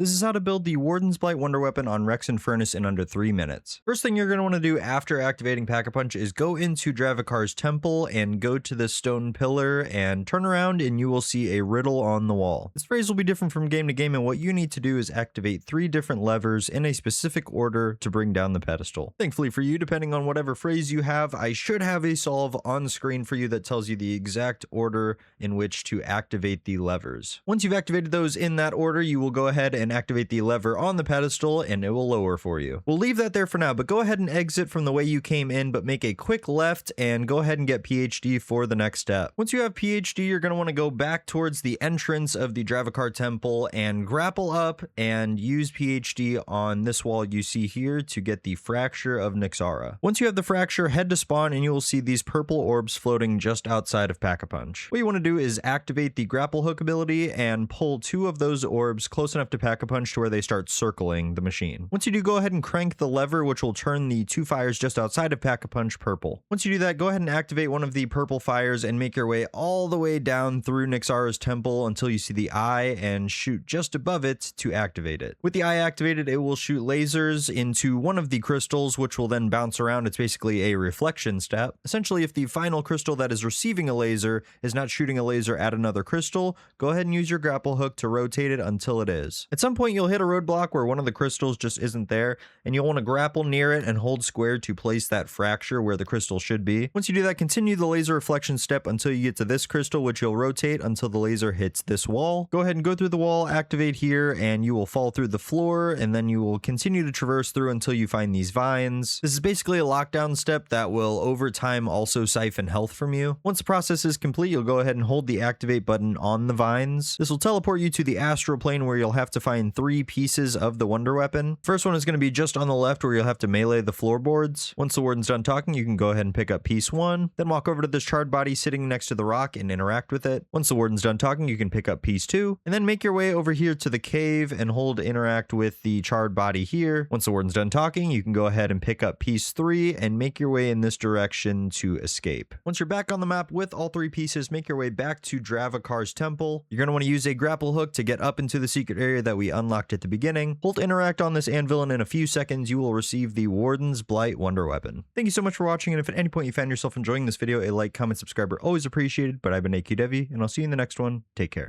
This is how to build the Warden's Blight Wonder Weapon on Rex Infernus in under 3 minutes. First thing you're going to want to do after activating Pack-a-Punch is go into Dravakar's temple and go to the stone pillar and turn around and you will see a riddle on the wall. This phrase will be different from game to game, and what you need to do is activate 3 different levers in a specific order to bring down the pedestal. Thankfully for you, depending on whatever phrase you have, I should have a solve on screen for you that tells you the exact order in which to activate the levers. Once you've activated those in that order, you will go ahead and activate the lever on the pedestal and it will lower for you. We'll leave that there for now, but go ahead and exit from the way you came in, but make a quick left and go ahead and get PhD for the next step. Once you have PhD, you're going to want to go back towards the entrance of the Dravakar temple and grapple up and use PhD on this wall you see here to get the fracture of Nyxara. Once you have the fracture, head to spawn and you will see these purple orbs floating just outside of Pack-a-Punch. What you want to do is activate the grapple hook ability and pull 2 of those orbs close enough to Pack-a-Punch to where they start circling the machine. Once you do, go ahead and crank the lever, which will turn the 2 fires just outside of Pack-a-Punch purple. Once you do that, go ahead and activate one of the purple fires and make your way all the way down through Nyxara's temple until you see the eye and shoot just above it to activate it. With the eye activated, it will shoot lasers into one of the crystals, which will then bounce around. It's basically a reflection step. Essentially, if the final crystal that is receiving a laser is not shooting a laser at another crystal, go ahead and use your grapple hook to rotate it until it is. At some point, you'll hit a roadblock where one of the crystals just isn't there, and you'll want to grapple near it and hold square to place that fracture where the crystal should be. Once you do that, continue the laser reflection step until you get to this crystal, which you'll rotate until the laser hits this wall. Go ahead and go through the wall, activate here, and you will fall through the floor, and then you will continue to traverse through until you find these vines. This is basically a lockdown step that will over time also siphon health from you. Once the process is complete, you'll go ahead and hold the activate button on the vines. This will teleport you to the astral plane where you'll have to find 3 pieces of the wonder weapon. First one is going to be just on the left where you'll have to melee the floorboards. Once the warden's done talking, you can go ahead and pick up piece 1, then walk over to this charred body sitting next to the rock and interact with it. Once the warden's done talking, you can pick up piece 2, and then make your way over here to the cave and hold interact with the charred body here. Once the warden's done talking, you can go ahead and pick up piece 3 and make your way in this direction to escape. Once you're back on the map with all 3 pieces, make your way back to Dravakar's temple. You're going to want to use a grapple hook to get up into the secret area that we unlocked at the beginning. Hold interact on this anvil and in a few seconds you will receive the Warden's Blight Wonder Weapon. Thank you so much for watching, and if at any point you found yourself enjoying this video, a like, comment, subscribe are always appreciated. But I've been AQDevi, and I'll see you in the next one. Take care.